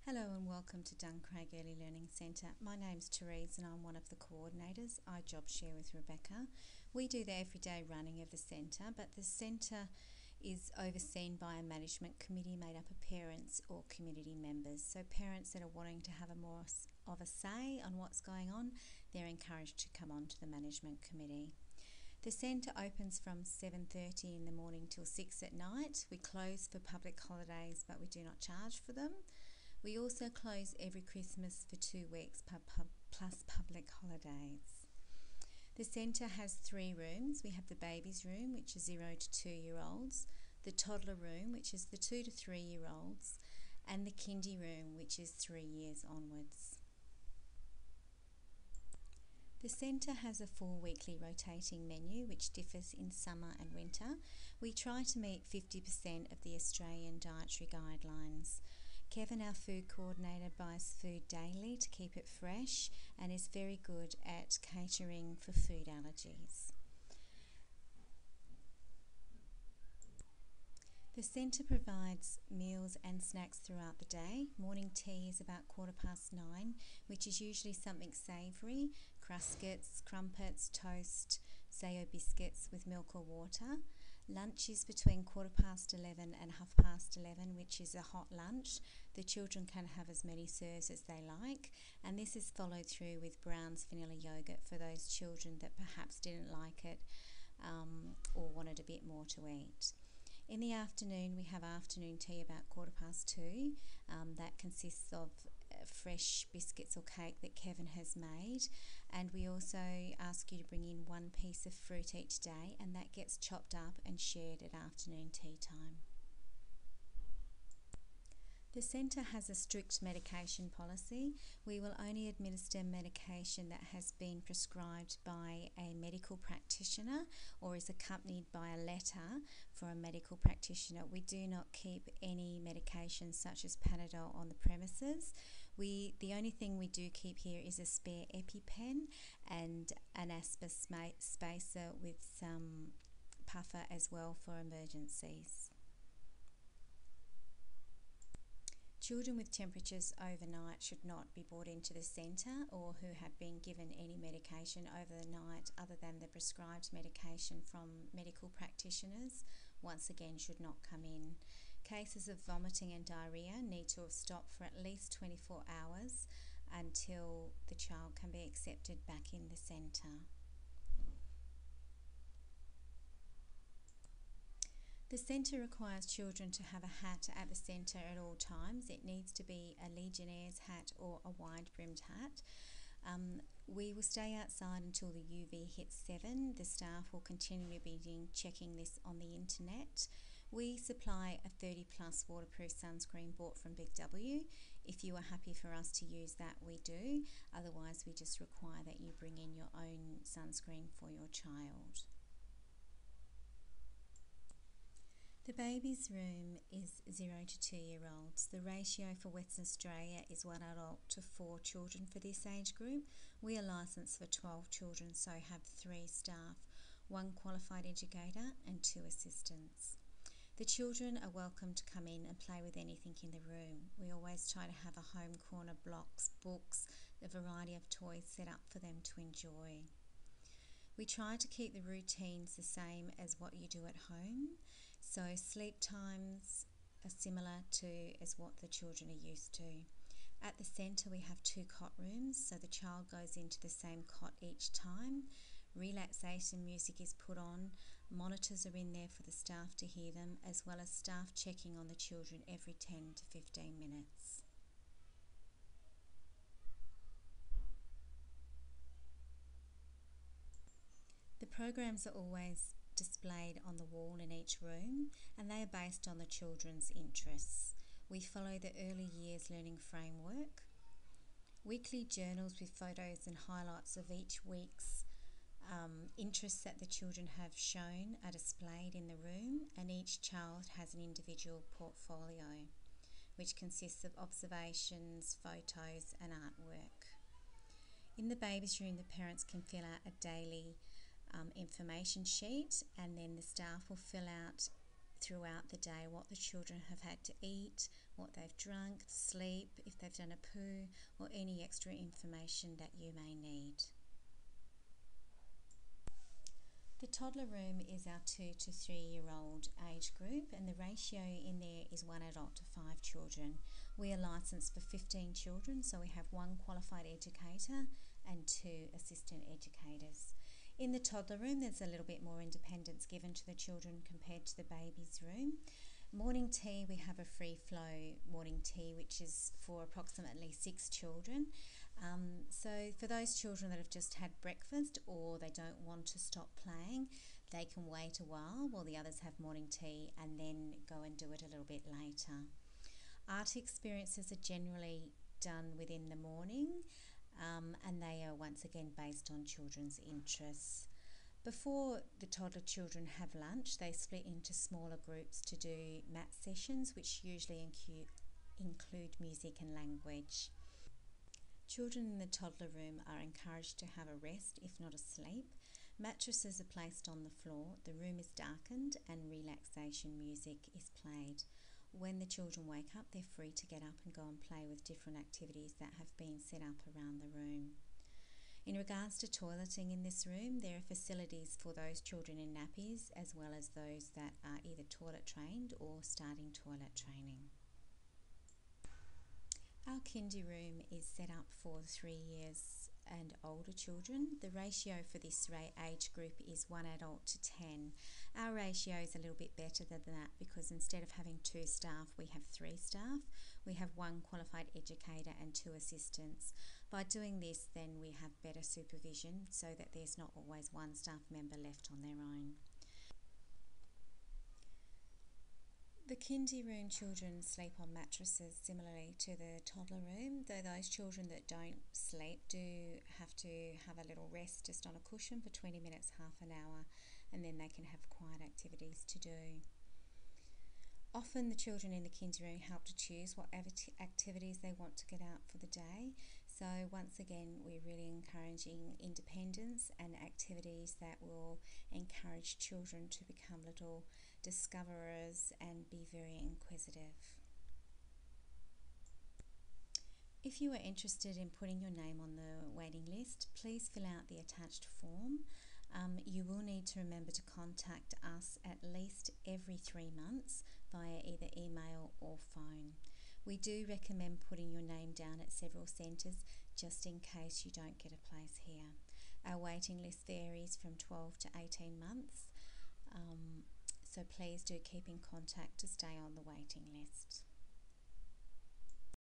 Hello and welcome to Duncraig Early Learning Centre. My name's Therese and I'm one of the coordinators. I job share with Rebecca. We do the everyday running of the centre, but the centre is overseen by a management committee made up of parents or community members. So parents that are wanting to have more of a say on what's going on, they're encouraged to come on to the management committee. The centre opens from 7:30 in the morning till 6 at night. We close for public holidays, but we do not charge for them. We also close every Christmas for 2 weeks plus public holidays. The centre has 3 rooms. We have the babies room, which is 0 to 2 year olds, the toddler room, which is the 2 to 3 year olds, and the kindy room, which is 3 years onwards. The centre has a 4 weekly rotating menu which differs in summer and winter. We try to meet 50% of the Australian dietary guidelines. Kevin, our food coordinator, buys food daily to keep it fresh and is very good at catering for food allergies. The centre provides meals and snacks throughout the day. Morning tea is about 9:15, which is usually something savoury: cruscets, crumpets, toast, Sayo biscuits with milk or water. Lunch is between 11:15 and 11:30, which is a hot lunch. The children can have as many serves as they like, and this is followed through with Brown's vanilla yogurt for those children that perhaps didn't like it or wanted a bit more to eat. In the afternoon, we have afternoon tea about 2:15. That consists of fresh biscuits or cake that Kevin has made, and we also ask you to bring in 1 piece of fruit each day, and that gets chopped up and shared at afternoon tea time. The centre has a strict medication policy. We will only administer medication that has been prescribed by a medical practitioner or is accompanied by a letter for a medical practitioner. We do not keep any medication such as Panadol on the premises. The only thing we do keep here is a spare EpiPen and an asthma spacer with some puffer as well for emergencies. Children with temperatures overnight should not be brought into the centre, or who have been given any medication over the night other than the prescribed medication from medical practitioners, once again should not come in. Cases of vomiting and diarrhoea need to have stopped for at least 24 hours until the child can be accepted back in the centre. The centre requires children to have a hat at the centre at all times. It needs to be a Legionnaire's hat or a wide-brimmed hat. We will stay outside until the UV hits 7. The staff will continually be checking this on the internet. We supply a 30 plus waterproof sunscreen bought from Big W. If you are happy for us to use that, we do. Otherwise, we just require that you bring in your own sunscreen for your child. The babies room is 0 to 2 year olds. The ratio for Western Australia is 1 adult to 4 children for this age group. We are licensed for 12 children, so have 3 staff, 1 qualified educator and 2 assistants. The children are welcome to come in and play with anything in the room. We always try to have a home corner, blocks, books, a variety of toys set up for them to enjoy. We try to keep the routines the same as what you do at home, so sleep times are similar to as what the children are used to. At the centre we have 2 cot rooms, so the child goes into the same cot each time. Relaxation music is put on, monitors are in there for the staff to hear them, as well as staff checking on the children every 10 to 15 minutes. The programs are always displayed on the wall in each room, and they are based on the children's interests. We follow the early years learning framework. Weekly journals with photos and highlights of each week's interests that the children have shown are displayed in the room, and each child has an individual portfolio which consists of observations, photos and artwork. In the babies room, the parents can fill out a daily information sheet, and then the staff will fill out throughout the day what the children have had to eat, what they've drunk, sleep, if they've done a poo, or any extra information that you may need. The toddler room is our 2 to 3 year old age group, and the ratio in there is 1 adult to 5 children. We are licensed for 15 children, so we have 1 qualified educator and 2 assistant educators. In the toddler room, there's a little bit more independence given to the children compared to the baby's room. Morning tea, we have a free flow morning tea, which is for approximately 6 children. So for those children that have just had breakfast or they don't want to stop playing, they can wait a while the others have morning tea and then go and do it a little bit later. Art experiences are generally done within the morning, and they are once again based on children's interests. Before the toddler children have lunch, they split into smaller groups to do mat sessions, which usually include music and language. Children in the toddler room are encouraged to have a rest, if not a sleep. Mattresses are placed on the floor, the room is darkened, and relaxation music is played. When the children wake up, they're free to get up and go and play with different activities that have been set up around the room. In regards to toileting in this room, there are facilities for those children in nappies as well as those that are either toilet trained or starting toilet training. Our kindy room is set up for 3 years and older children. The ratio for this age group is 1 adult to 10. Our ratio is a little bit better than that because instead of having 2 staff, we have 3 staff. We have 1 qualified educator and 2 assistants. By doing this, then we have better supervision so that there's not always 1 staff member left on their own. The kindy room children sleep on mattresses similarly to the toddler room, though those children that don't sleep do have to have a little rest just on a cushion for 20 minutes, half an hour, and then they can have quiet activities to do. Often the children in the kindy room help to choose what activities they want to get out for the day. So once again, we're really encouraging independence and activities that will encourage children to become little discoverers and be very inquisitive. If you are interested in putting your name on the waiting list, please fill out the attached form. You will need to remember to contact us at least every 3 months via either email or phone. We do recommend putting your name down at several centres just in case you don't get a place here. Our waiting list varies from 12 to 18 months, so please do keep in contact to stay on the waiting list.